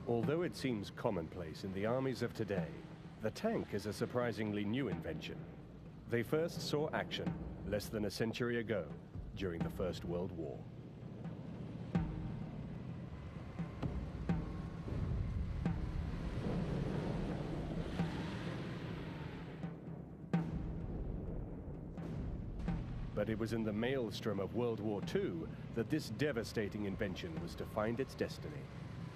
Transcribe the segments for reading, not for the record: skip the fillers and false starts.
Although it seems commonplace in the armies of today, the tank is a surprisingly new invention. They first saw action less than a century ago during the First World War. But it was in the maelstrom of World War II that this devastating invention was to find its destiny,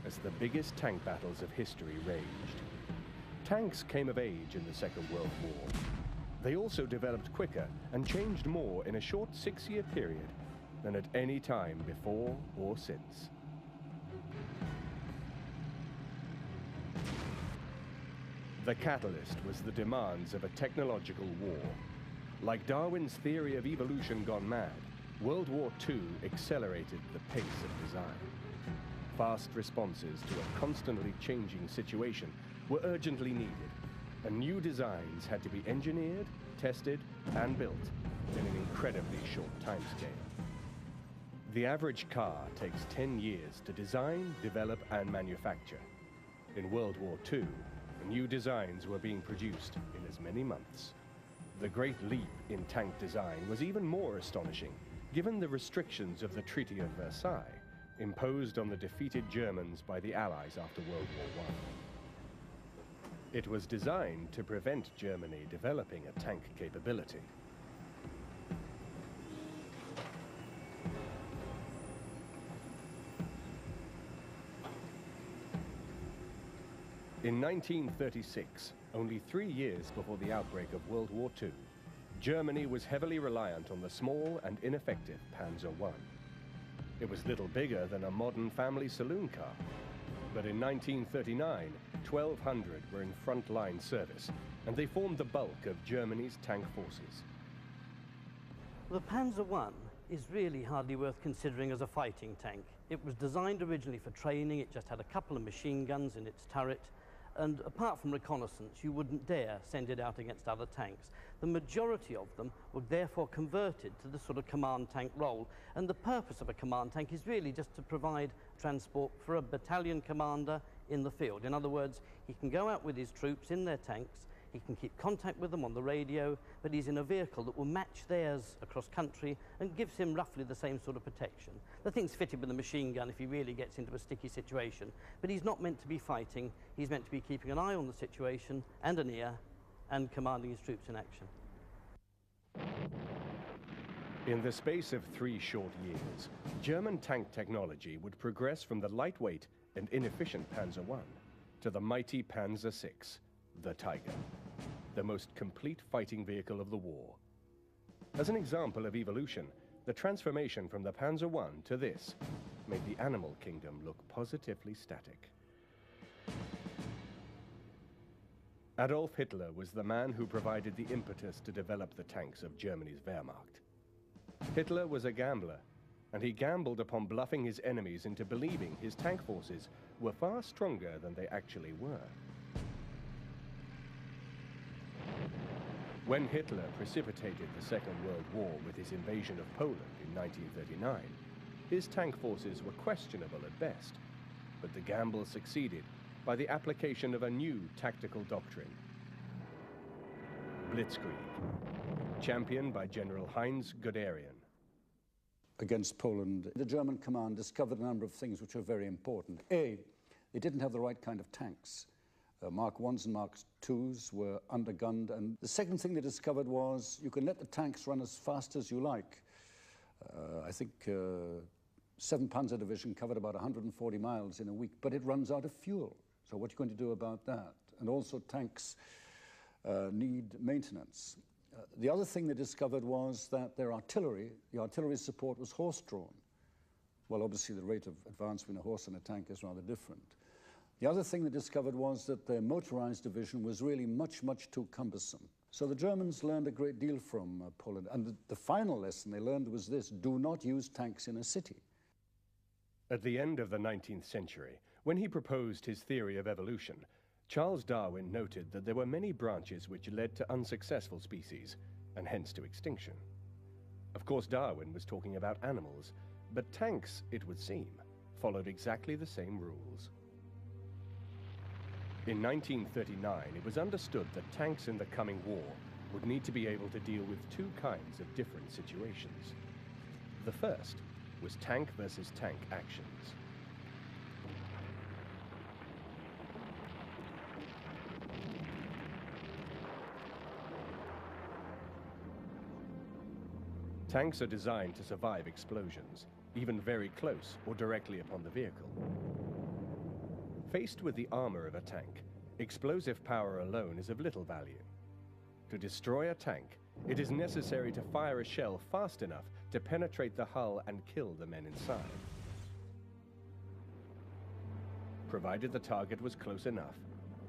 as the biggest tank battles of history raged. Tanks came of age in the Second World War. They also developed quicker and changed more in a short 6-year period than at any time before or since. The catalyst was the demands of a technological war. Like Darwin's theory of evolution gone mad, World War II accelerated the pace of design. Fast responses to a constantly changing situation were urgently needed, and new designs had to be engineered, tested, and built in an incredibly short timescale. The average car takes 10 years to design, develop, and manufacture. In World War II, new designs were being produced in as many months. The great leap in tank design was even more astonishing, given the restrictions of the Treaty of Versailles, imposed on the defeated Germans by the Allies after World War I. It was designed to prevent Germany developing a tank capability. In 1936, only 3 years before the outbreak of World War II, Germany was heavily reliant on the small and ineffective Panzer I. It was little bigger than a modern family saloon car. But in 1939, 1,200 were in front-line service, and they formed the bulk of Germany's tank forces. The Panzer I is really hardly worth considering as a fighting tank. It was designed originally for training. It just had a couple of machine guns in its turret. And apart from reconnaissance, you wouldn't dare send it out against other tanks. The majority of them were therefore converted to the sort of command tank role. And the purpose of a command tank is really just to provide transport for a battalion commander in the field. In other words, he can go out with his troops in their tanks, he can keep contact with them on the radio, but he's in a vehicle that will match theirs across country and gives him roughly the same sort of protection. The thing's fitted with a machine gun if he really gets into a sticky situation, but he's not meant to be fighting. He's meant to be keeping an eye on the situation and an ear and commanding his troops in action. In the space of 3 short years, German tank technology would progress from the lightweight and inefficient Panzer I to the mighty Panzer VI, the Tiger, the most complete fighting vehicle of the war. As an example of evolution, the transformation from the Panzer I to this made the animal kingdom look positively static. Adolf Hitler was the man who provided the impetus to develop the tanks of Germany's Wehrmacht. Hitler was a gambler, and he gambled upon bluffing his enemies into believing his tank forces were far stronger than they actually were. When Hitler precipitated the Second World War with his invasion of Poland in 1939, his tank forces were questionable at best, but the gamble succeeded by the application of a new tactical doctrine: Blitzkrieg, championed by General Heinz Guderian. Against Poland, the German command discovered a number of things which are very important. A, they didn't have the right kind of tanks. Mark Is and Mark IIs were undergunned, and the second thing they discovered was you can let the tanks run as fast as you like. I think 7th Panzer Division covered about 140 miles in a week, but it runs out of fuel. So what are you going to do about that? And also tanks need maintenance. The other thing they discovered was that their artillery, the artillery support was horse-drawn. Well, obviously the rate of advance between a horse and a tank is rather different. The other thing they discovered was that their motorized division was really much, much too cumbersome. So the Germans learned a great deal from Poland. And the final lesson they learned was this: do not use tanks in a city. At the end of the 19th century, when he proposed his theory of evolution, Charles Darwin noted that there were many branches which led to unsuccessful species, and hence to extinction. Of course, Darwin was talking about animals, but tanks, it would seem, followed exactly the same rules. In 1939, it was understood that tanks in the coming war would need to be able to deal with two kinds of different situations. The first was tank versus tank actions. Tanks are designed to survive explosions, even very close or directly upon the vehicle. Faced with the armor of a tank, explosive power alone is of little value. To destroy a tank, it is necessary to fire a shell fast enough to penetrate the hull and kill the men inside. Provided the target was close enough,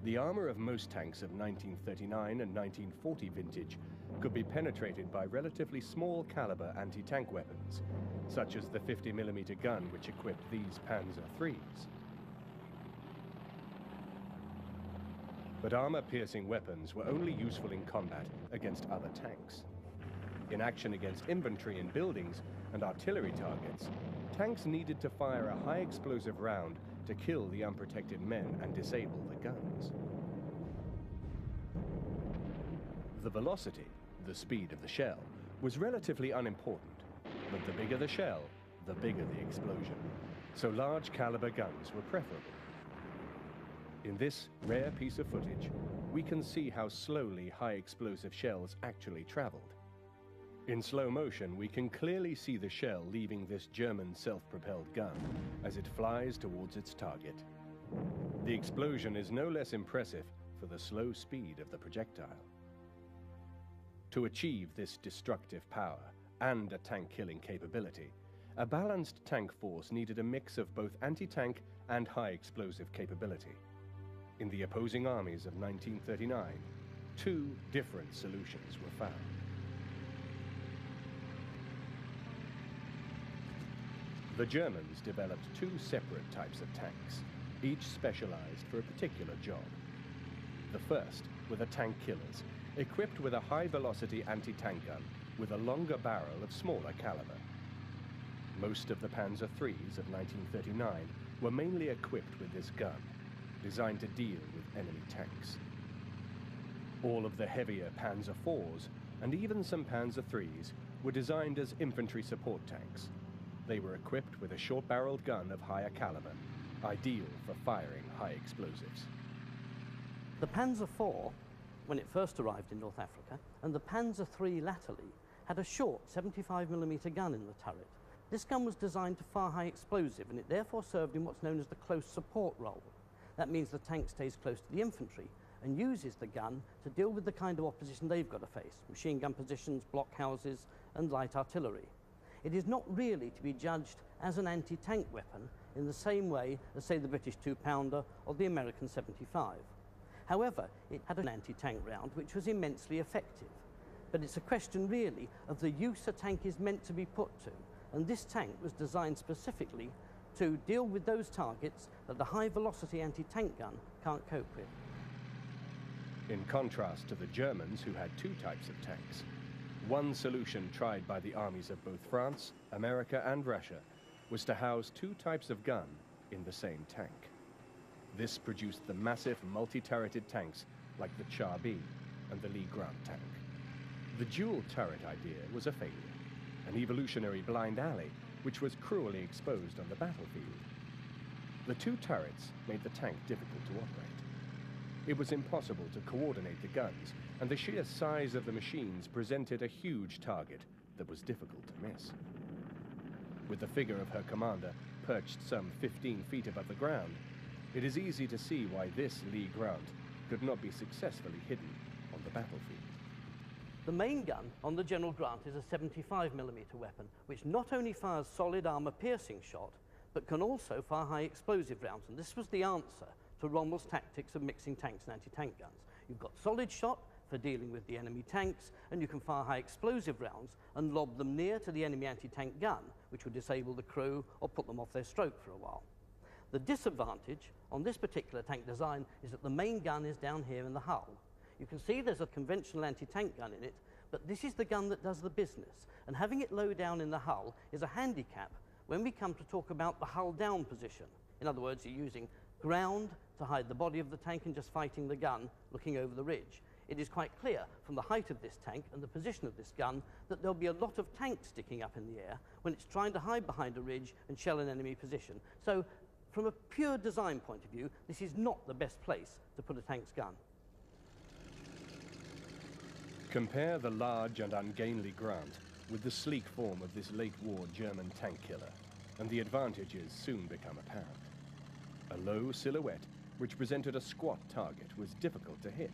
the armor of most tanks of 1939 and 1940 vintage could be penetrated by relatively small caliber anti-tank weapons, such as the 50mm gun which equipped these Panzer IIIs. But armor-piercing weapons were only useful in combat against other tanks. In action against infantry in buildings and artillery targets, tanks needed to fire a high-explosive round to kill the unprotected men and disable the guns. The velocity, the speed of the shell, was relatively unimportant, but the bigger the shell, the bigger the explosion. So large caliber guns were preferable. In this rare piece of footage, we can see how slowly high explosive shells actually traveled. In slow motion, we can clearly see the shell leaving this German self-propelled gun as it flies towards its target. The explosion is no less impressive for the slow speed of the projectile. To achieve this destructive power and a tank-killing capability, a balanced tank force needed a mix of both anti-tank and high-explosive capability. In the opposing armies of 1939, two different solutions were found. The Germans developed two separate types of tanks, each specialized for a particular job. The first were the tank killers, equipped with a high-velocity anti-tank gun with a longer barrel of smaller caliber. Most of the Panzer IIIs of 1939 were mainly equipped with this gun, designed to deal with enemy tanks. All of the heavier Panzer IVs and even some Panzer IIIs were designed as infantry support tanks. They were equipped with a short-barreled gun of higher caliber, ideal for firing high explosives. The Panzer IV, when it first arrived in North Africa, and the Panzer III latterly, had a short 75mm gun in the turret. This gun was designed to fire high explosive, and it therefore served in what's known as the close support role. That means the tank stays close to the infantry and uses the gun to deal with the kind of opposition they've got to face: machine gun positions, blockhouses, and light artillery. It is not really to be judged as an anti-tank weapon in the same way as, say, the British 2-pounder or the American 75. However, it had an anti-tank round which was immensely effective. But it's a question really of the use a tank is meant to be put to, and this tank was designed specifically to deal with those targets that the high-velocity anti-tank gun can't cope with. In contrast to the Germans, who had two types of tanks, one solution tried by the armies of both France, America, and Russia was to house two types of gun in the same tank. This produced the massive multi-turreted tanks like the Char-B and the Lee Grant tank. The dual turret idea was a failure, an evolutionary blind alley which was cruelly exposed on the battlefield. The two turrets made the tank difficult to operate. It was impossible to coordinate the guns, and the sheer size of the machines presented a huge target that was difficult to miss. With the figure of her commander perched some 15 feet above the ground, it is easy to see why this Lee Grant could not be successfully hidden on the battlefield. The main gun on the General Grant is a 75mm weapon, which not only fires solid armor-piercing shot, but can also fire high-explosive rounds. And this was the answer to Rommel's tactics of mixing tanks and anti-tank guns. You've got solid shot for dealing with the enemy tanks, and you can fire high-explosive rounds and lob them near to the enemy anti-tank gun, which would disable the crew or put them off their stroke for a while. The disadvantage on this particular tank design is that the main gun is down here in the hull. You can see there's a conventional anti-tank gun in it, but this is the gun that does the business, and having it low down in the hull is a handicap when we come to talk about the hull down position. In other words, you're using ground to hide the body of the tank and just fighting the gun looking over the ridge. It is quite clear from the height of this tank and the position of this gun that there'll be a lot of tanks sticking up in the air when it's trying to hide behind a ridge and shell an enemy position. So from a pure design point of view, this is not the best place to put a tank's gun. Compare the large and ungainly Grant with the sleek form of this late-war German tank killer, and the advantages soon become apparent. A low silhouette, which presented a squat target, was difficult to hit,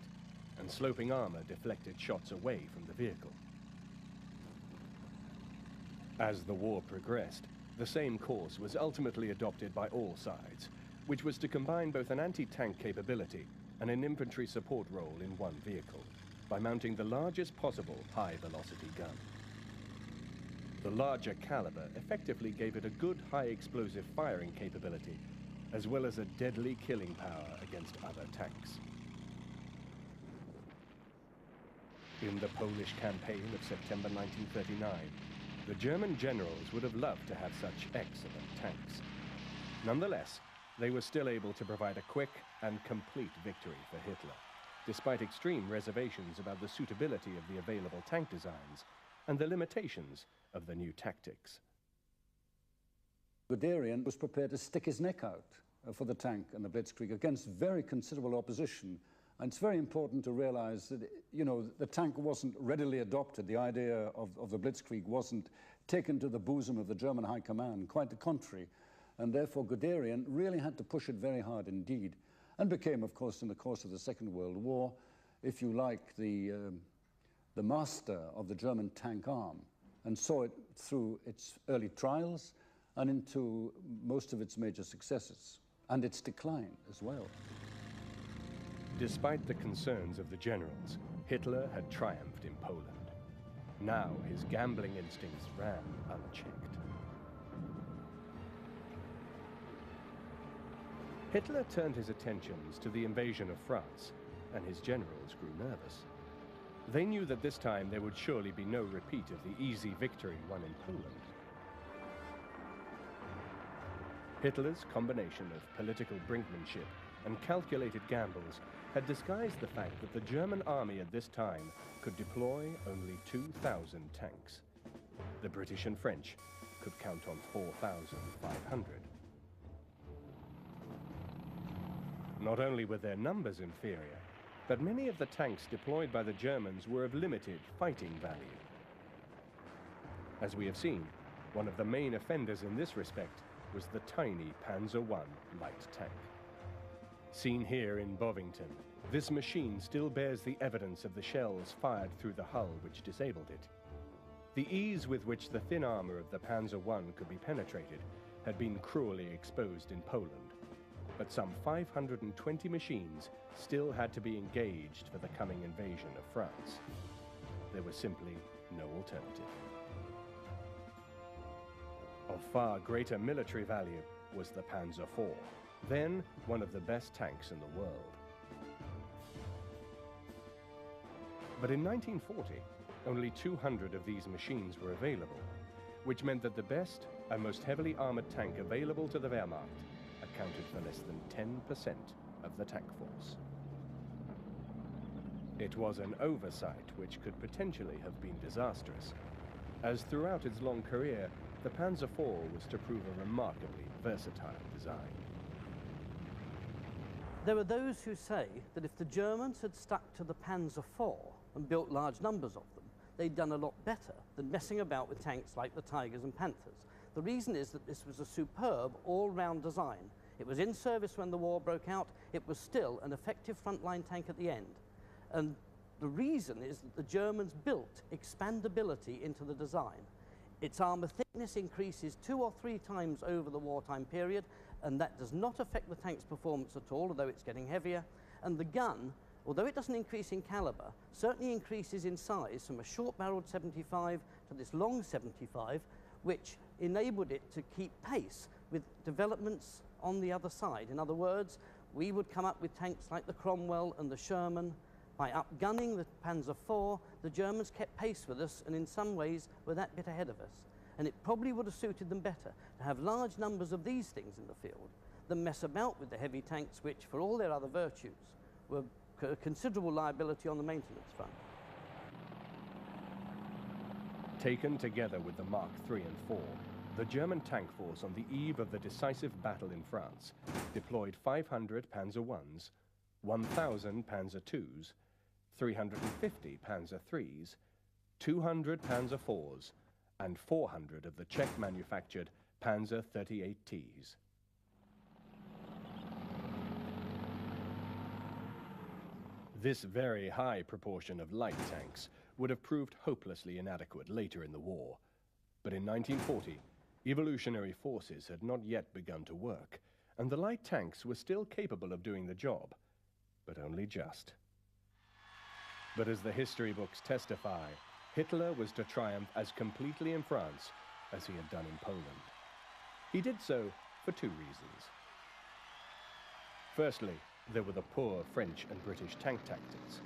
and sloping armor deflected shots away from the vehicle. As the war progressed, the same course was ultimately adopted by all sides, which was to combine both an anti-tank capability and an infantry support role in one vehicle, by mounting the largest possible high-velocity gun. The larger caliber effectively gave it a good high-explosive firing capability, as well as a deadly killing power against other tanks. In the Polish campaign of September 1939, the German generals would have loved to have such excellent tanks. Nonetheless, they were still able to provide a quick and complete victory for Hitler, despite extreme reservations about the suitability of the available tank designs and the limitations of the new tactics. Guderian was prepared to stick his neck out for the tank and the Blitzkrieg against very considerable opposition. And it's very important to realize that, you know, the tank wasn't readily adopted. The idea of the Blitzkrieg wasn't taken to the bosom of the German high command, quite the contrary. And therefore, Guderian really had to push it very hard indeed, and became, of course, in the course of the Second World War, if you like, the master of the German tank arm, and saw it through its early trials and into most of its major successes, and its decline as well. Despite the concerns of the generals, Hitler had triumphed in Poland. Now his gambling instincts ran unchecked. Hitler turned his attentions to the invasion of France, and his generals grew nervous. They knew that this time there would surely be no repeat of the easy victory won in Poland. Hitler's combination of political brinkmanship and calculated gambles had disguised the fact that the German army at this time could deploy only 2,000 tanks. The British and French could count on 4,500. Not only were their numbers inferior, but many of the tanks deployed by the Germans were of limited fighting value. As we have seen, one of the main offenders in this respect was the tiny Panzer I light tank. Seen here in Bovington, this machine still bears the evidence of the shells fired through the hull which disabled it. The ease with which the thin armor of the Panzer I could be penetrated had been cruelly exposed in Poland, but some 520 machines still had to be engaged for the coming invasion of France. There was simply no alternative. Of far greater military value was the Panzer IV, then one of the best tanks in the world. But in 1940, only 200 of these machines were available, which meant that the best and most heavily armored tank available to the Wehrmacht accounted for less than 10% of the tank force. It was an oversight which could potentially have been disastrous, as throughout its long career, the Panzer IV was to prove a remarkably versatile design. There are those who say that if the Germans had stuck to the Panzer IV and built large numbers of them, they'd done a lot better than messing about with tanks like the Tigers and Panthers. The reason is that this was a superb all-round design. It was in service when the war broke out. It was still an effective frontline tank at the end. And the reason is that the Germans built expandability into the design. Its armor thickness increases 2 or 3 times over the wartime period, and that does not affect the tank's performance at all, although it's getting heavier. And the gun, although it doesn't increase in caliber, certainly increases in size from a short-barreled 75 to this long 75, which enabled it to keep pace with developments on the other side. In other words, we would come up with tanks like the Cromwell and the Sherman. By upgunning the Panzer IV, the Germans kept pace with us, and in some ways were that bit ahead of us. And it probably would have suited them better to have large numbers of these things in the field than mess about with the heavy tanks, which, for all their other virtues, were a considerable liability on the maintenance front. Taken together with the Mark III and IV, the German tank force on the eve of the decisive battle in France deployed 500 Panzer Is, 1,000 Panzer IIs, 350 Panzer IIIs, 200 Panzer IVs, and 400 of the Czech-manufactured Panzer 38Ts. This very high proportion of light tanks would have proved hopelessly inadequate later in the war. But in 1940, evolutionary forces had not yet begun to work, and the light tanks were still capable of doing the job, but only just. But as the history books testify, Hitler was to triumph as completely in France as he had done in Poland. He did so for two reasons. Firstly, there were the poor French and British tank tactics.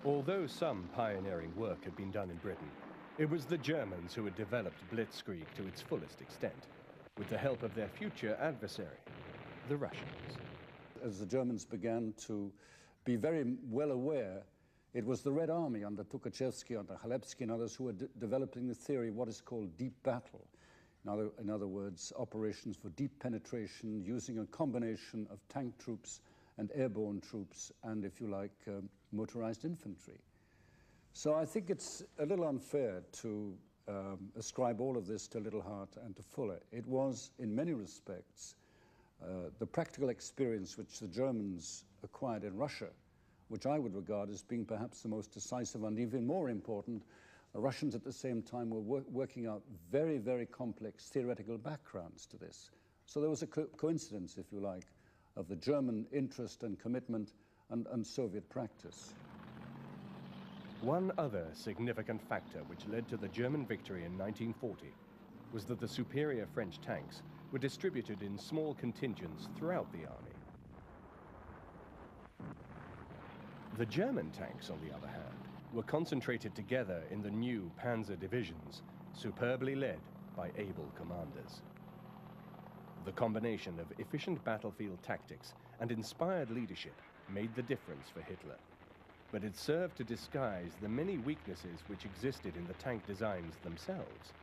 Although some pioneering work had been done in Britain, it was the Germans who had developed Blitzkrieg to its fullest extent, with the help of their future adversary, the Russians. As the Germans began to be very well aware, it was the Red Army under Tukhachevsky, under Chalebsky and others who were developing the theory of what is called deep battle. In other words, operations for deep penetration using a combination of tank troops and airborne troops and, if you like, motorized infantry. So I think it's a little unfair to ascribe all of this to Little Hart and to Fuller. It was, in many respects, the practical experience which the Germans acquired in Russia, which I would regard as being perhaps the most decisive and even more important. The Russians at the same time were working out very, very complex theoretical backgrounds to this. So there was a coincidence, if you like, of the German interest and commitment and Soviet practice. One other significant factor which led to the German victory in 1940 was that the superior French tanks were distributed in small contingents throughout the army. The German tanks, on the other hand, were concentrated together in the new panzer divisions, superbly led by able commanders. The combination of efficient battlefield tactics and inspired leadership made the difference for Hitler, but it served to disguise the many weaknesses which existed in the tank designs themselves.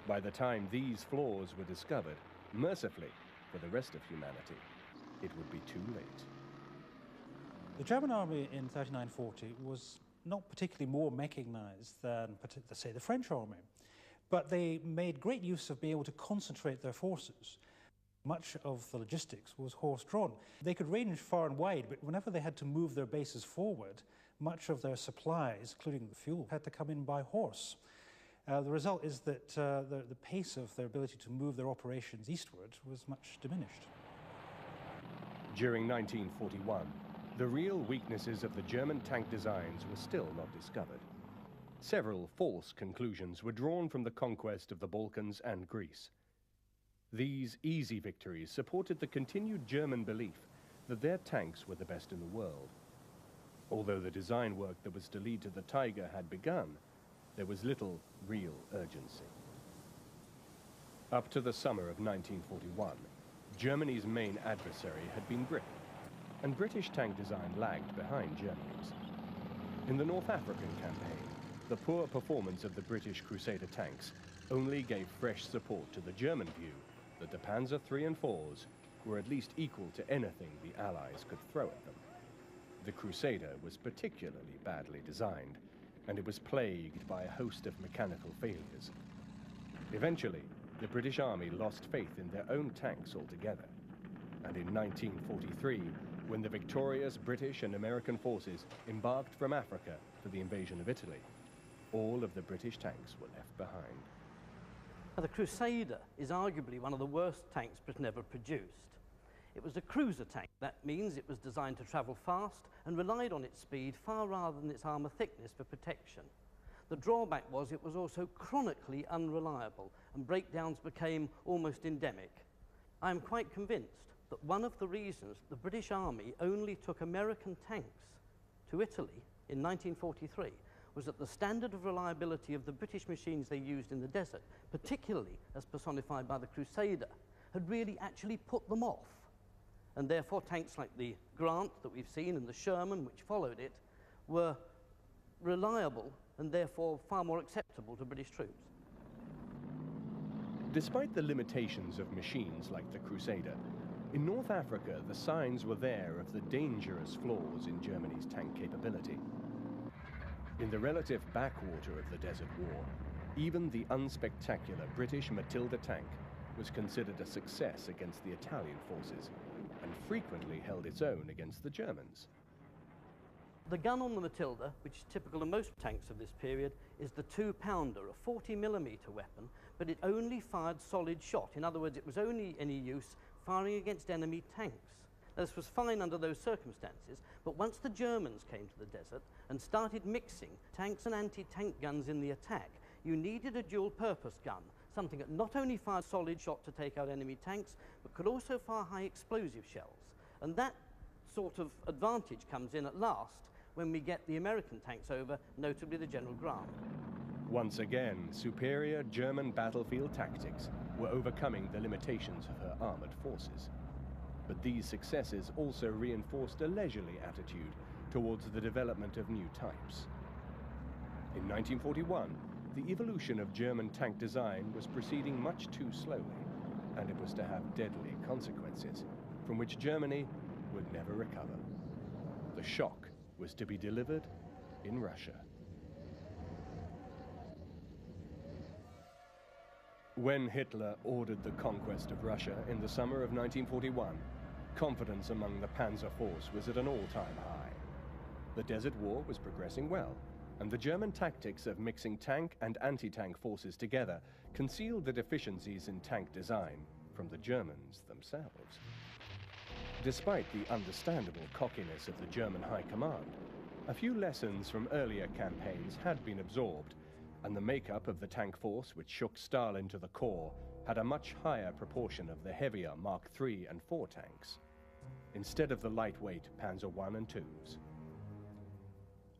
By the time these flaws were discovered, mercifully for the rest of humanity, it would be too late. The German army in 39-40 was not particularly more mechanized than, say, the French army, but they made great use of being able to concentrate their forces. Much of the logistics was horse-drawn. They could range far and wide, but whenever they had to move their bases forward, much of their supplies, including the fuel, had to come in by horse. The result is that the pace of their ability to move their operations eastward was much diminished. During 1941, the real weaknesses of the German tank designs were still not discovered. Several false conclusions were drawn from the conquest of the Balkans and Greece. These easy victories supported the continued German belief that their tanks were the best in the world. Although the design work that was to lead to the Tiger had begun, there was little real urgency. Up to the summer of 1941, Germany's main adversary had been Britain, and British tank design lagged behind Germany's. In the North African campaign, the poor performance of the British Crusader tanks only gave fresh support to the German view that the Panzer III and IVs were at least equal to anything the Allies could throw at them. The Crusader was particularly badly designed, and it was plagued by a host of mechanical failures. Eventually, the British Army lost faith in their own tanks altogether, and in 1943, when the victorious British and American forces embarked from Africa for the invasion of Italy, all of the British tanks were left behind. The Crusader is arguably one of the worst tanks Britain ever produced. It was a cruiser tank. That means it was designed to travel fast and relied on its speed far rather than its armour thickness for protection. The drawback was it was also chronically unreliable, and breakdowns became almost endemic. I am quite convinced that one of the reasons the British Army only took American tanks to Italy in 1943 was that the standard of reliability of the British machines they used in the desert, particularly as personified by the Crusader, had really actually put them off. And therefore tanks like the Grant that we've seen and the Sherman, which followed it, were reliable and therefore far more acceptable to British troops. Despite the limitations of machines like the Crusader, in North Africa the signs were there of the dangerous flaws in Germany's tank capability. In the relative backwater of the Desert War, even the unspectacular British Matilda tank was considered a success against the Italian forces and frequently held its own against the Germans. The gun on the Matilda, which is typical of most tanks of this period, is the 2-pounder, a 40mm weapon, but it only fired solid shot. In other words, it was only any use firing against enemy tanks. This was fine under those circumstances, but once the Germans came to the desert and started mixing tanks and anti-tank guns in the attack, you needed a dual-purpose gun, something that not only fired solid shot to take out enemy tanks, but could also fire high explosive shells. And that sort of advantage comes in at last when we get the American tanks over, notably the General Grant. Once again, superior German battlefield tactics were overcoming the limitations of her armored forces. But these successes also reinforced a leisurely attitude towards the development of new types. In 1941, the evolution of German tank design was proceeding much too slowly, and it was to have deadly consequences, from which Germany would never recover. The shock was to be delivered in Russia. When Hitler ordered the conquest of Russia in the summer of 1941, confidence among the Panzer Force was at an all-time high. The Desert War was progressing well, and the German tactics of mixing tank and anti-tank forces together concealed the deficiencies in tank design from the Germans themselves. Despite the understandable cockiness of the German High Command, a few lessons from earlier campaigns had been absorbed, and the makeup of the tank force which shook Stalin to the core had a much higher proportion of the heavier Mark III and IV tanks, instead of the lightweight Panzer I and IIs.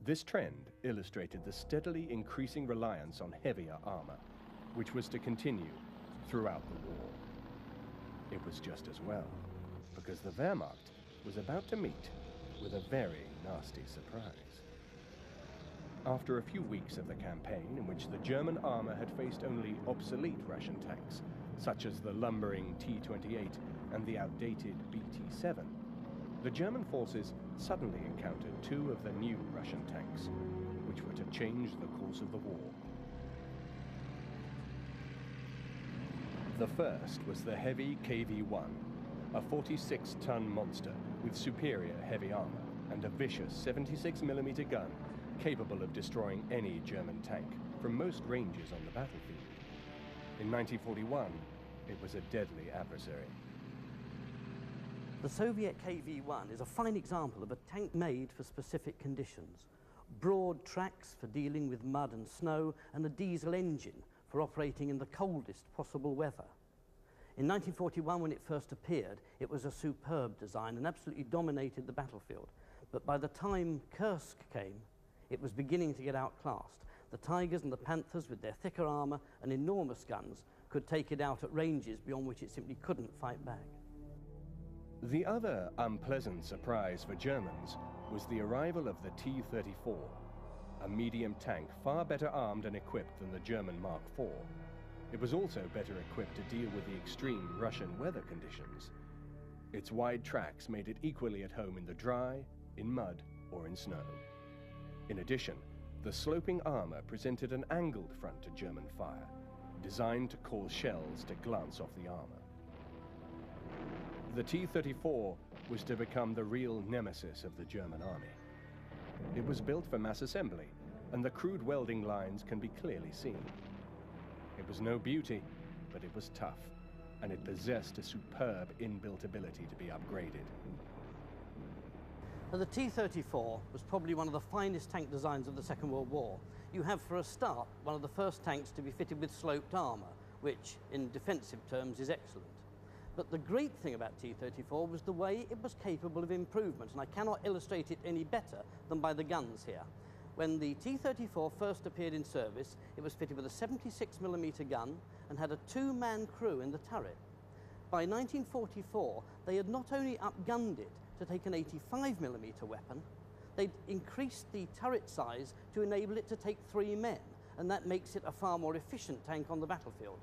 This trend illustrated the steadily increasing reliance on heavier armor, which was to continue throughout the war. It was just as well, because the Wehrmacht was about to meet with a very nasty surprise. After a few weeks of the campaign, in which the German armor had faced only obsolete Russian tanks, such as the lumbering T-28 and the outdated BT-7, the German forces suddenly encountered two of the new Russian tanks, which were to change the course of the war. The first was the heavy KV-1, a 46-ton monster with superior heavy armor and a vicious 76mm gun capable of destroying any German tank from most ranges on the battlefield. In 1941, it was a deadly adversary. The Soviet KV-1 is a fine example of a tank made for specific conditions. Broad tracks for dealing with mud and snow, and a diesel engine for operating in the coldest possible weather. In 1941, when it first appeared, it was a superb design and absolutely dominated the battlefield. But by the time Kursk came, it was beginning to get outclassed. The Tigers and the Panthers, with their thicker armor and enormous guns, could take it out at ranges beyond which it simply couldn't fight back. The other unpleasant surprise for Germans was the arrival of the T-34, a medium tank far better armed and equipped than the German Mark IV. It was also better equipped to deal with the extreme Russian weather conditions. Its wide tracks made it equally at home in the dry, in mud, or in snow. In addition, the sloping armor presented an angled front to German fire, designed to cause shells to glance off the armor. The T-34 was to become the real nemesis of the German army. It was built for mass assembly, and the crude welding lines can be clearly seen. It was no beauty, but it was tough, and it possessed a superb inbuilt ability to be upgraded. Now, the T-34 was probably one of the finest tank designs of the Second World War. You have, for a start, one of the first tanks to be fitted with sloped armor, which, in defensive terms, is excellent. But the great thing about T-34 was the way it was capable of improvement, and I cannot illustrate it any better than by the guns here. When the T-34 first appeared in service, it was fitted with a 76mm gun and had a two-man crew in the turret. By 1944, they had not only upgunned it to take an 85mm weapon, they'd increased the turret size to enable it to take 3 men, and that makes it a far more efficient tank on the battlefield.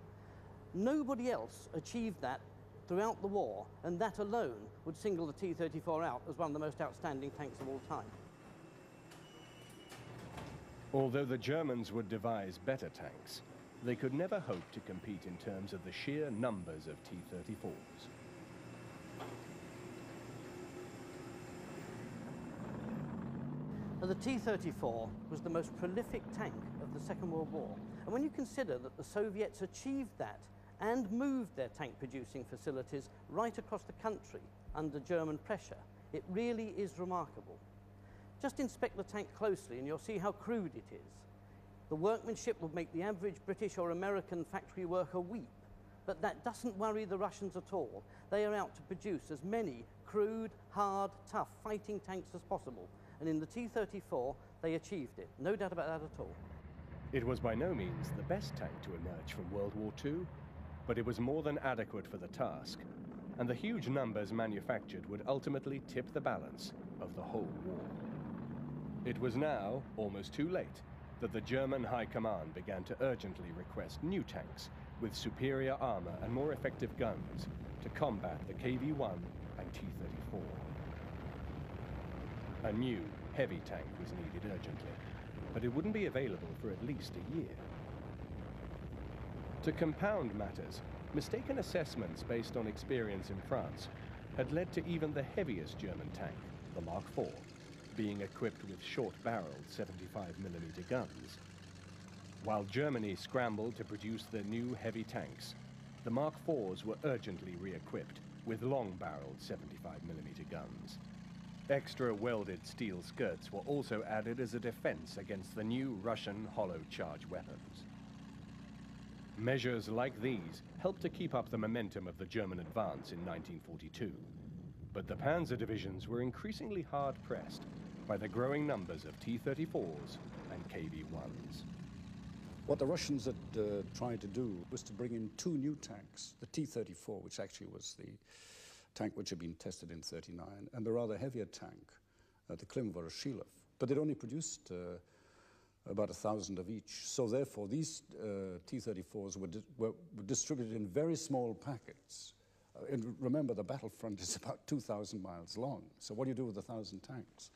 Nobody else achieved that throughout the war, and that alone would single the T-34 out as one of the most outstanding tanks of all time. Although the Germans would devise better tanks, they could never hope to compete in terms of the sheer numbers of T-34s. The T-34 was the most prolific tank of the Second World War. And when you consider that the Soviets achieved that and moved their tank-producing facilities right across the country under German pressure, it really is remarkable. Just inspect the tank closely and you'll see how crude it is. The workmanship would make the average British or American factory worker weep, but that doesn't worry the Russians at all. They are out to produce as many crude, hard, tough fighting tanks as possible. And in the T-34, they achieved it. No doubt about that at all. It was by no means the best tank to emerge from World War II, but it was more than adequate for the task, and the huge numbers manufactured would ultimately tip the balance of the whole war. It was now almost too late that the German High Command began to urgently request new tanks with superior armor and more effective guns to combat the KV-1 and T-34. A new, heavy tank was needed urgently, but it wouldn't be available for at least a year. To compound matters, mistaken assessments based on experience in France had led to even the heaviest German tank, the Mark IV, being equipped with short-barreled 75mm guns. While Germany scrambled to produce their new heavy tanks, the Mark IVs were urgently re-equipped with long-barreled 75mm guns. Extra welded steel skirts were also added as a defense against the new Russian hollow charge weapons. Measures like these helped to keep up the momentum of the German advance in 1942, but the Panzer divisions were increasingly hard-pressed by the growing numbers of T-34s and KV-1s. What the Russians had tried to do was to bring in 2 new tanks, the T-34, which actually was the tank which had been tested in '39, and the rather heavier tank, the Klim-Voroshilov. But they'd only produced about 1,000 of each. So therefore, these T-34s were distributed in very small packets. And remember, the battlefront is about 2,000 miles long. So what do you do with 1,000 tanks?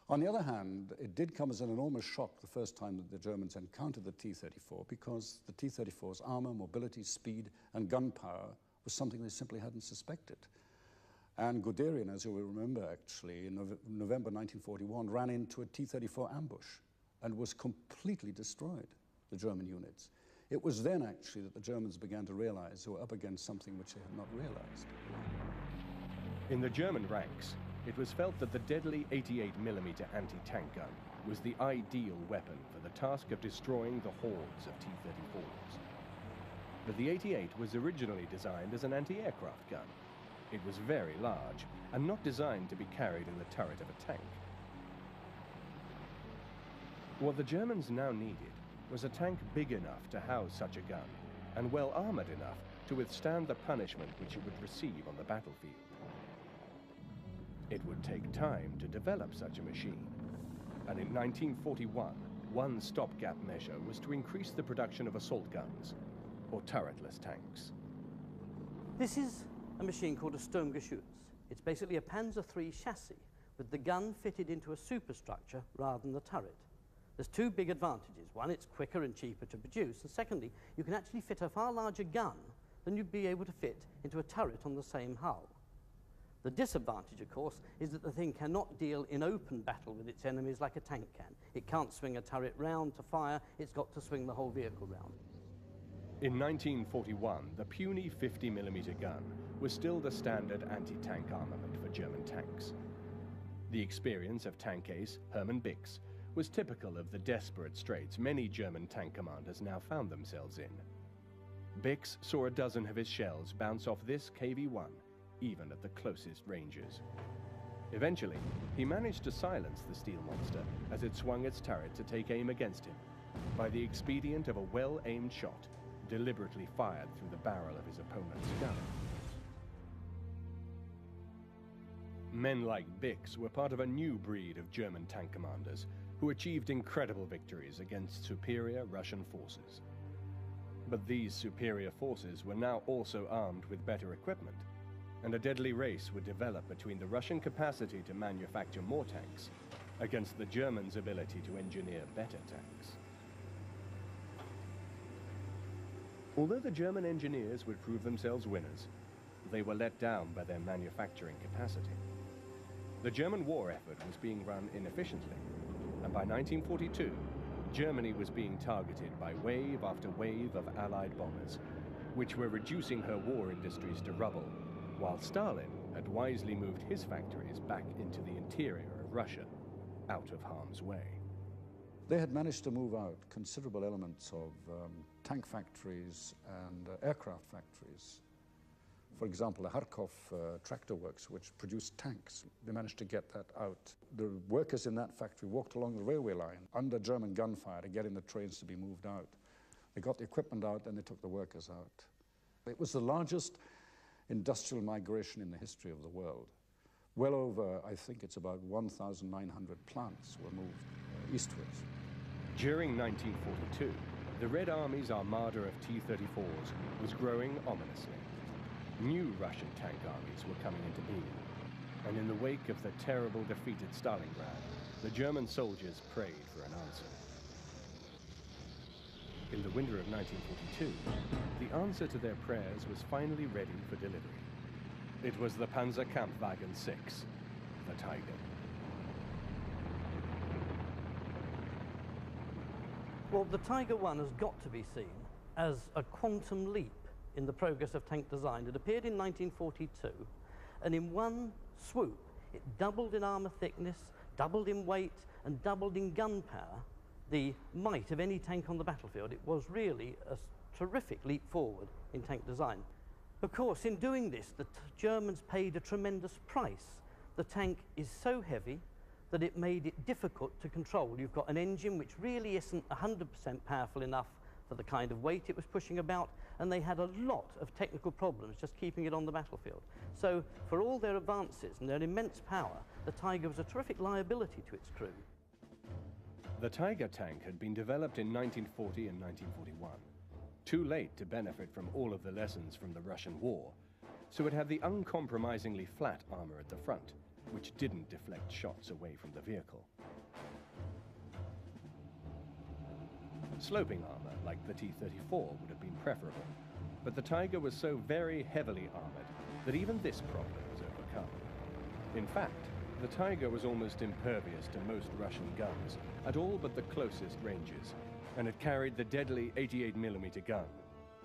On the other hand, it did come as an enormous shock the first time that the Germans encountered the T-34, because the T-34's armor, mobility, speed, and gunpowder was something they simply hadn't suspected. And Guderian, as you will remember, actually, in November 1941, ran into a T-34 ambush and was completely destroyed, the German units. It was then, actually, that the Germans began to realize they were up against something which they had not realized. In the German ranks, it was felt that the deadly 88mm anti-tank gun was the ideal weapon for the task of destroying the hordes of T-34s. But the 88 was originally designed as an anti-aircraft gun. It was very large and not designed to be carried in the turret of a tank. What the Germans now needed was a tank big enough to house such a gun and well armored enough to withstand the punishment which it would receive on the battlefield. It would take time to develop such a machine, and in 1941, one stopgap measure was to increase the production of assault guns, or turretless tanks. This is a machine called a Sturmgeschütz. It's basically a Panzer III chassis with the gun fitted into a superstructure rather than the turret. There's 2 big advantages. One, it's quicker and cheaper to produce, and secondly, you can actually fit a far larger gun than you'd be able to fit into a turret on the same hull. The disadvantage, of course, is that the thing cannot deal in open battle with its enemies like a tank can. It can't swing a turret round to fire, it's got to swing the whole vehicle round. In 1941, the puny 50mm gun was still the standard anti-tank armament for German tanks. The experience of tank ace Hermann Bix was typical of the desperate straits many German tank commanders now found themselves in. Bix saw a dozen of his shells bounce off this KV-1, even at the closest ranges. Eventually, he managed to silence the steel monster as it swung its turret to take aim against him by the expedient of a well-aimed shot deliberately fired through the barrel of his opponent's gun. Men like Bix were part of a new breed of German tank commanders who achieved incredible victories against superior Russian forces. But these superior forces were now also armed with better equipment, and a deadly race would develop between the Russian capacity to manufacture more tanks against the Germans' ability to engineer better tanks. Although the German engineers would prove themselves winners, they were let down by their manufacturing capacity. The German war effort was being run inefficiently, and by 1942, Germany was being targeted by wave after wave of Allied bombers, which were reducing her war industries to rubble, while Stalin had wisely moved his factories back into the interior of Russia, out of harm's way. They had managed to move out considerable elements of tank factories and aircraft factories. For example, the Kharkov tractor works, which produced tanks. They managed to get that out. The workers in that factory walked along the railway line under German gunfire to getting the trains to be moved out. They got the equipment out, and they took the workers out. It was the largest industrial migration in the history of the world. Well over, I think it's about 1,900 plants were moved eastwards. During 1942, the Red Army's armada of T-34s was growing ominously. New Russian tank armies were coming into being, and in the wake of the terrible defeat at Stalingrad, the German soldiers prayed for an answer. In the winter of 1942, the answer to their prayers was finally ready for delivery. It was the Panzerkampfwagen 6, the Tiger. Well, the Tiger I has got to be seen as a quantum leap in the progress of tank design. It appeared in 1942, and in one swoop, it doubled in armour thickness, doubled in weight, and doubled in gun power, the might of any tank on the battlefield. It was really a terrific leap forward in tank design. Of course, in doing this, the Germans paid a tremendous price. The tank is so heavy that it made it difficult to control. You've got an engine which really isn't 100% powerful enough for the kind of weight it was pushing about, and they had a lot of technical problems just keeping it on the battlefield. So for all their advances and their immense power, the Tiger was a terrific liability to its crew. The Tiger tank had been developed in 1940 and 1941. Too late to benefit from all of the lessons from the Russian war, so it had the uncompromisingly flat armor at the front, which didn't deflect shots away from the vehicle. Sloping armor, like the T-34, would have been preferable, but the Tiger was so very heavily armored that even this problem was overcome. In fact, the Tiger was almost impervious to most Russian guns at all but the closest ranges, and it carried the deadly 88mm gun,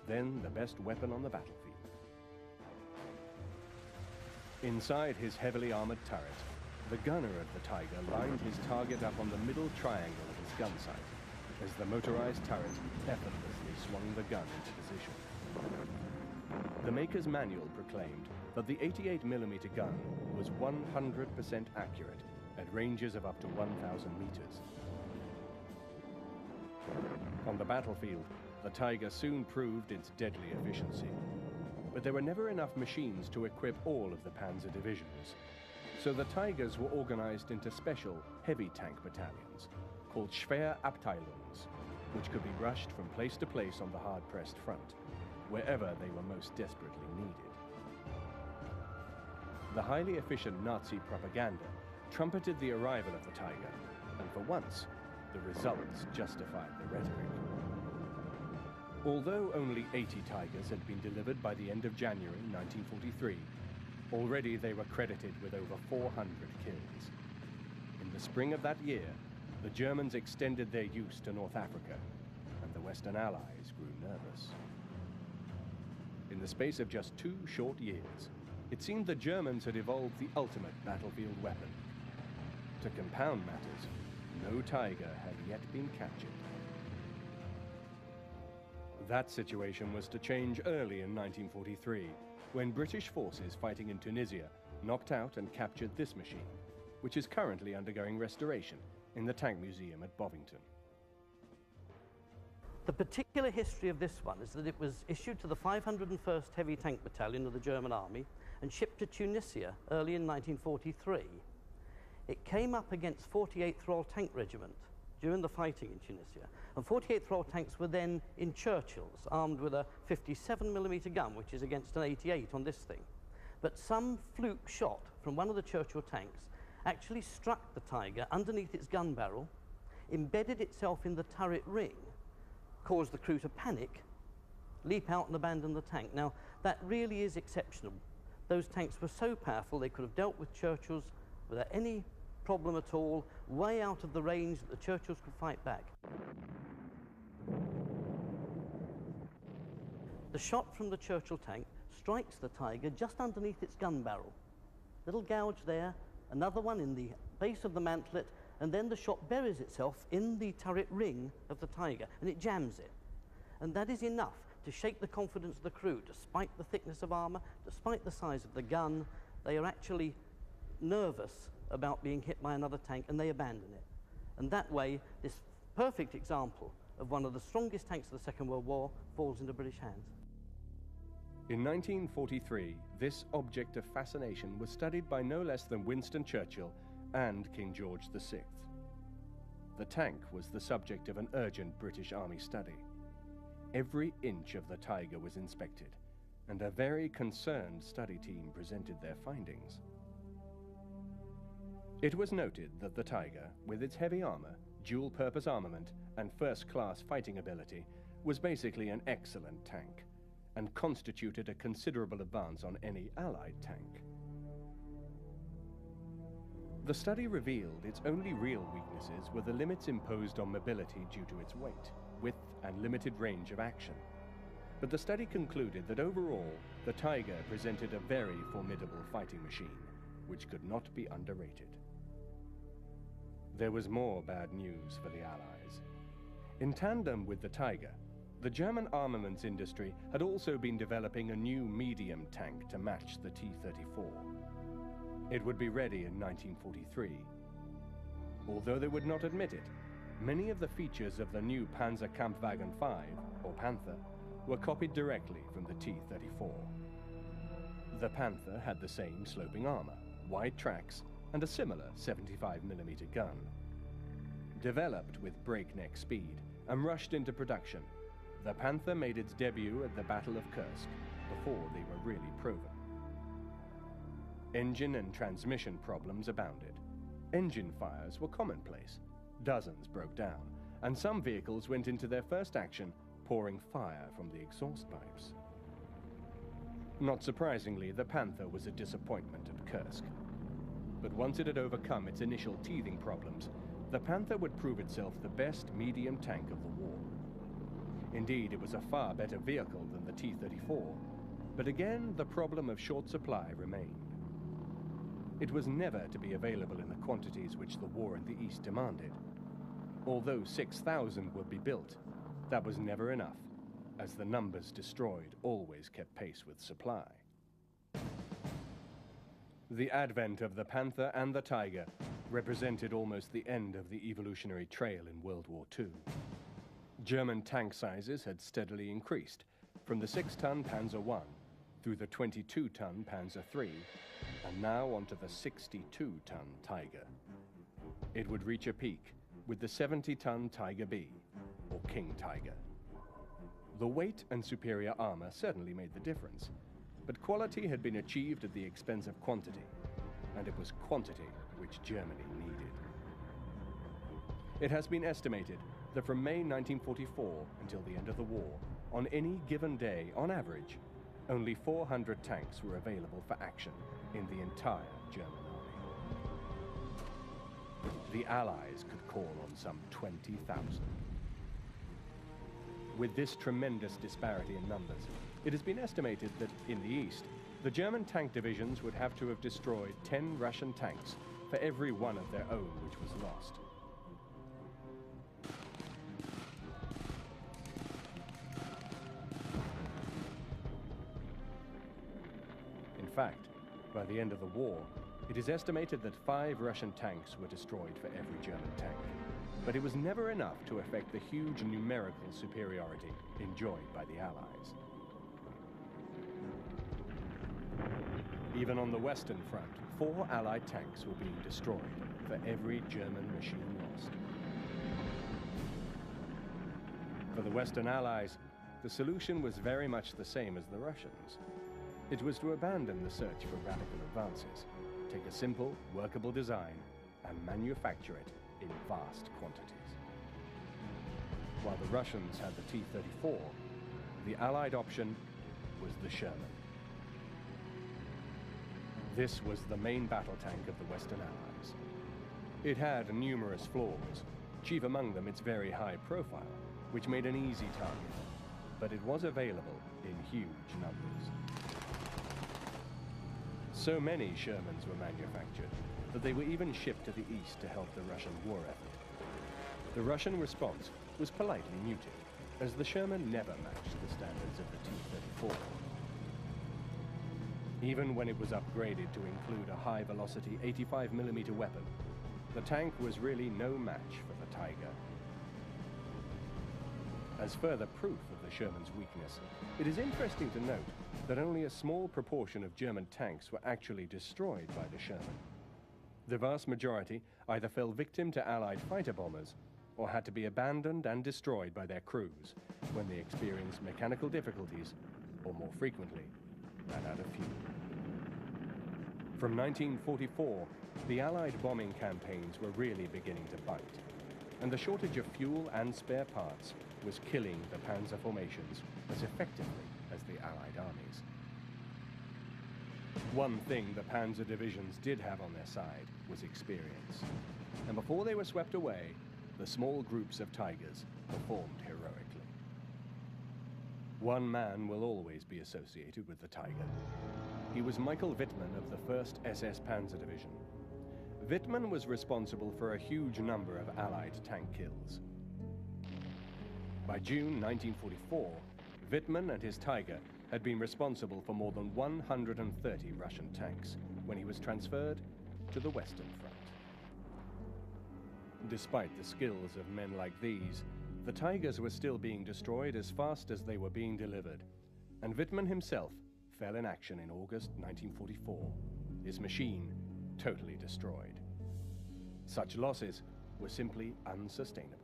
then the best weapon on the battlefield. Inside his heavily armored turret, the gunner of the Tiger lined his target up on the middle triangle of his gun sight as the motorized turret effortlessly swung the gun into position. The maker's manual proclaimed that the 88mm gun was 100% accurate at ranges of up to 1,000 meters. On the battlefield, the Tiger soon proved its deadly efficiency. But there were never enough machines to equip all of the Panzer divisions. So the Tigers were organized into special heavy tank battalions called Schwerabteilungs, which could be rushed from place to place on the hard-pressed front, wherever they were most desperately needed. The highly efficient Nazi propaganda trumpeted the arrival of the Tiger, and for once, the results justified the rhetoric. Although only 80 Tigers had been delivered by the end of January 1943, already they were credited with over 400 kills. In the spring of that year, the Germans extended their use to North Africa, and the Western Allies grew nervous. In the space of just 2 short years, it seemed the Germans had evolved the ultimate battlefield weapon. To compound matters, no Tiger had yet been captured. That situation was to change early in 1943, when British forces fighting in Tunisia knocked out and captured this machine, which is currently undergoing restoration in the Tank Museum at Bovington. The particular history of this one is that it was issued to the 501st Heavy Tank Battalion of the German Army and shipped to Tunisia early in 1943. It came up against 48th Royal Tank Regiment during the fighting in Tunisia, and 48th Royal tanks were then in Churchills, armed with a 57mm gun, which is against an 88 on this thing. But some fluke shot from one of the Churchill tanks actually struck the Tiger underneath its gun barrel, embedded itself in the turret ring, caused the crew to panic, leap out and abandon the tank. Now, that really is exceptional. Those tanks were so powerful they could have dealt with Churchills without any problem at all, way out of the range that the Churchills could fight back. The shot from the Churchill tank strikes the Tiger just underneath its gun barrel. Little gouge there, another one in the base of the mantlet, and then the shot buries itself in the turret ring of the Tiger, and it jams it. And that is enough to shake the confidence of the crew. Despite the thickness of armour, despite the size of the gun, they are actually nervous about being hit by another tank, and they abandon it. And that way, this perfect example of one of the strongest tanks of the Second World War falls into British hands. In 1943, this object of fascination was studied by no less than Winston Churchill and King George VI. The tank was the subject of an urgent British Army study. Every inch of the Tiger was inspected, and a very concerned study team presented their findings. It was noted that the Tiger, with its heavy armor, dual-purpose armament, and first-class fighting ability, was basically an excellent tank, and constituted a considerable advance on any Allied tank. The study revealed its only real weaknesses were the limits imposed on mobility due to its weight, width, and limited range of action. But the study concluded that overall, the Tiger presented a very formidable fighting machine, which could not be underrated. There was more bad news for the Allies. In tandem with the Tiger, the German armaments industry had also been developing a new medium tank to match the T-34. It would be ready in 1943. Although they would not admit it, many of the features of the new Panzerkampfwagen 5, or Panther, were copied directly from the T-34. The Panther had the same sloping armor, wide tracks, and a similar 75mm gun. Developed with breakneck speed and rushed into production, the Panther made its debut at the Battle of Kursk before they were really proven. Engine and transmission problems abounded. Engine fires were commonplace. Dozens broke down, and some vehicles went into their first action pouring fire from the exhaust pipes. Not surprisingly, the Panther was a disappointment at Kursk. But once it had overcome its initial teething problems, the Panther would prove itself the best medium tank of the war. Indeed, it was a far better vehicle than the T-34, but again, the problem of short supply remained. It was never to be available in the quantities which the war in the East demanded. Although 6,000 would be built, that was never enough, as the numbers destroyed always kept pace with supply. The advent of the Panther and the Tiger represented almost the end of the evolutionary trail in World War II. German tank sizes had steadily increased, from the 6-ton Panzer I through the 22-ton Panzer III, and now onto the 62-ton Tiger. It would reach a peak with the 70-ton Tiger B, or King Tiger. The weight and superior armor certainly made the difference, but quality had been achieved at the expense of quantity, and it was quantity which Germany needed. It has been estimated that from May 1944 until the end of the war, on any given day, on average, only 400 tanks were available for action in the entire German army. The Allies could call on some 20,000. With this tremendous disparity in numbers, it has been estimated that in the East, the German tank divisions would have to have destroyed 10 Russian tanks for every one of their own which was lost. In fact, By the end of the war, it is estimated that 5 Russian tanks were destroyed for every German tank. But it was never enough to affect the huge numerical superiority enjoyed by the Allies. Even on the Western Front, 4 Allied tanks were being destroyed for every German machine lost. For the Western Allies, the solution was very much the same as the Russians. It was to abandon the search for radical advances, take a simple, workable design, and manufacture it in vast quantities. While the Russians had the T-34, the Allied option was the Sherman. This was the main battle tank of the Western Allies. It had numerous flaws, chief among them its very high profile, which made an easy target, but it was available in huge numbers. So many Shermans were manufactured that they were even shipped to the east to help the Russian war effort. The Russian response was politely muted, as the Sherman never matched the standards of the T-34. Even when it was upgraded to include a high-velocity 85mm weapon, the tank was really no match for the Tiger. As further proof of the Sherman's weakness, it is interesting to note that only a small proportion of German tanks were actually destroyed by the Sherman. The vast majority either fell victim to Allied fighter bombers or had to be abandoned and destroyed by their crews when they experienced mechanical difficulties or, more frequently, ran out of fuel. From 1944, the Allied bombing campaigns were really beginning to bite, and the shortage of fuel and spare parts was killing the panzer formations as effectively as the Allied armies. One thing the panzer divisions did have on their side was experience, and before they were swept away, the small groups of Tigers performed heroically. One man will always be associated with the Tiger. He was Michael Wittmann of the 1st SS Panzer Division. Wittmann was responsible for a huge number of Allied tank kills. By June 1944, Wittmann and his Tiger had been responsible for more than 130 Russian tanks when he was transferred to the Western Front. Despite the skills of men like these, the Tigers were still being destroyed as fast as they were being delivered, and Wittmann himself fell in action in August 1944, his machine totally destroyed. Such losses were simply unsustainable.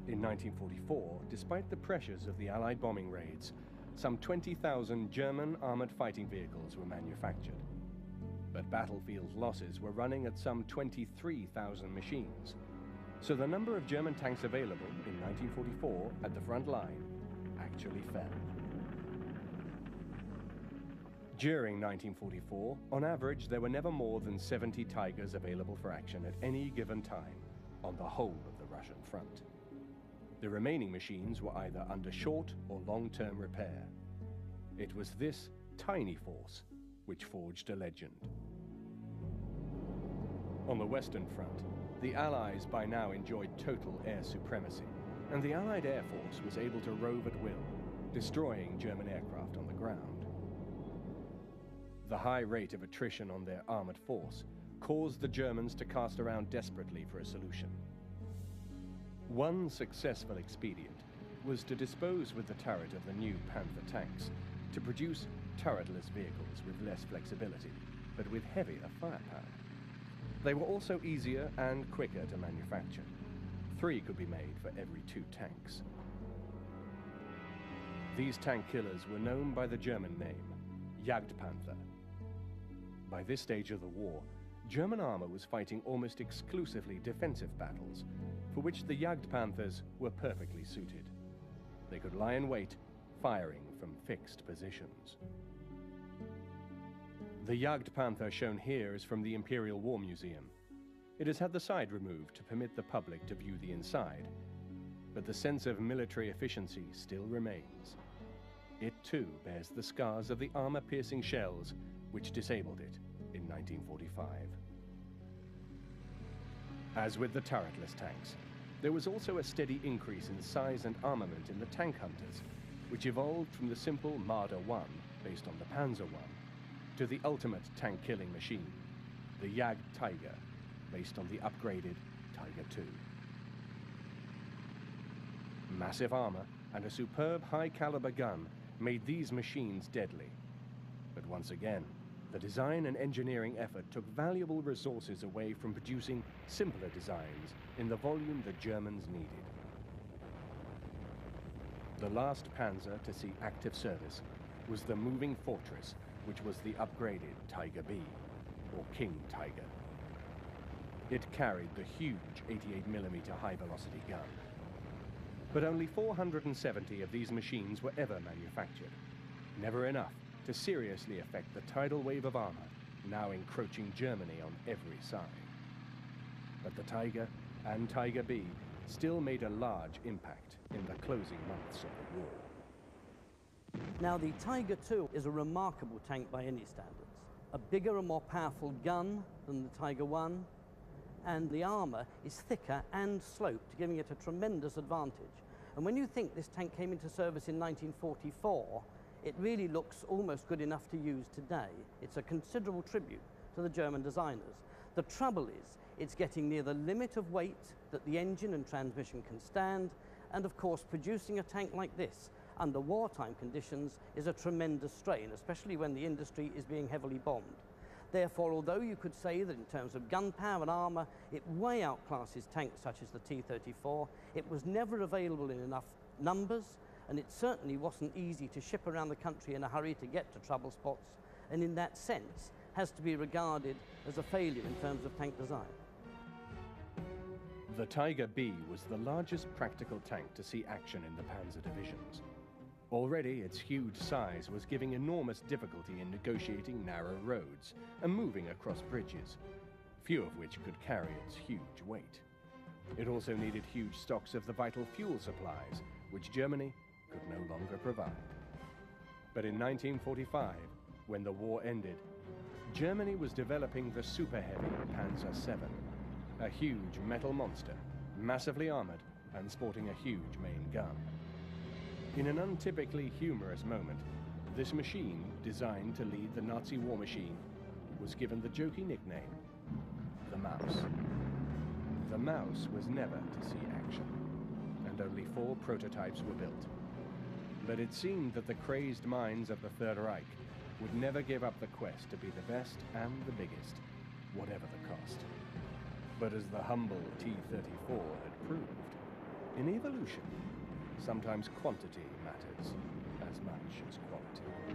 In 1944, despite the pressures of the Allied bombing raids, some 20,000 German armored fighting vehicles were manufactured. But battlefield losses were running at some 23,000 machines, so the number of German tanks available in 1944 at the front line actually fell. During 1944, on average, there were never more than 70 Tigers available for action at any given time on the whole of the Russian front. The remaining machines were either under short or long-term repair. It was this tiny force which forged a legend. On the Western Front, the Allies by now enjoyed total air supremacy, and the Allied Air Force was able to rove at will, destroying German aircraft on the ground. The high rate of attrition on their armored force caused the Germans to cast around desperately for a solution. One successful expedient was to dispose with the turret of the new Panther tanks to produce turretless vehicles with less flexibility, but with heavier firepower. They were also easier and quicker to manufacture. 3 could be made for every 2 tanks. These tank killers were known by the German name, Jagdpanther. By this stage of the war, German armor was fighting almost exclusively defensive battles, for which the Jagdpanthers were perfectly suited. They could lie in wait, firing from fixed positions. The Jagdpanther shown here is from the Imperial War Museum. It has had the side removed to permit the public to view the inside, but the sense of military efficiency still remains. It too bears the scars of the armor-piercing shells which disabled it in 1945. As with the turretless tanks, there was also a steady increase in size and armament in the tank hunters, which evolved from the simple Marder 1, based on the Panzer 1, to the ultimate tank-killing machine, the Jagdtiger, based on the upgraded Tiger II. Massive armor and a superb high-caliber gun made these machines deadly. But once again, the design and engineering effort took valuable resources away from producing simpler designs in the volume the Germans needed. The last Panzer to see active service was the Moving Fortress, which was the upgraded Tiger B, or King Tiger. It carried the huge 88mm high-velocity gun. But only 470 of these machines were ever manufactured, never enough to seriously affect the tidal wave of armor now encroaching Germany on every side. But the Tiger and Tiger B still made a large impact in the closing months of the war. Now, the Tiger II is a remarkable tank by any standards. A bigger and more powerful gun than the Tiger I, and the armor is thicker and sloped, giving it a tremendous advantage. And when you think this tank came into service in 1944, it really looks almost good enough to use today. It's a considerable tribute to the German designers. The trouble is, it's getting near the limit of weight that the engine and transmission can stand, and of course, producing a tank like this under wartime conditions is a tremendous strain, especially when the industry is being heavily bombed. Therefore, although you could say that in terms of gun power and armor, it way outclasses tanks such as the T-34, it was never available in enough numbers, and it certainly wasn't easy to ship around the country in a hurry to get to trouble spots, and in that sense has to be regarded as a failure in terms of tank design. The Tiger B was the largest practical tank to see action in the Panzer divisions. Already, its huge size was giving enormous difficulty in negotiating narrow roads and moving across bridges, few of which could carry its huge weight. It also needed huge stocks of the vital fuel supplies, which Germany could no longer provide. But in 1945, when the war ended, Germany was developing the super-heavy Panzer VII, a huge metal monster, massively armored and sporting a huge main gun. In an untypically humorous moment, this machine, designed to lead the Nazi war machine, was given the jokey nickname, the Mouse. The Mouse was never to see action, and only 4 prototypes were built. But it seemed that the crazed minds of the Third Reich would never give up the quest to be the best and the biggest, whatever the cost. But as the humble T-34 had proved, in evolution, sometimes quantity matters as much as quality.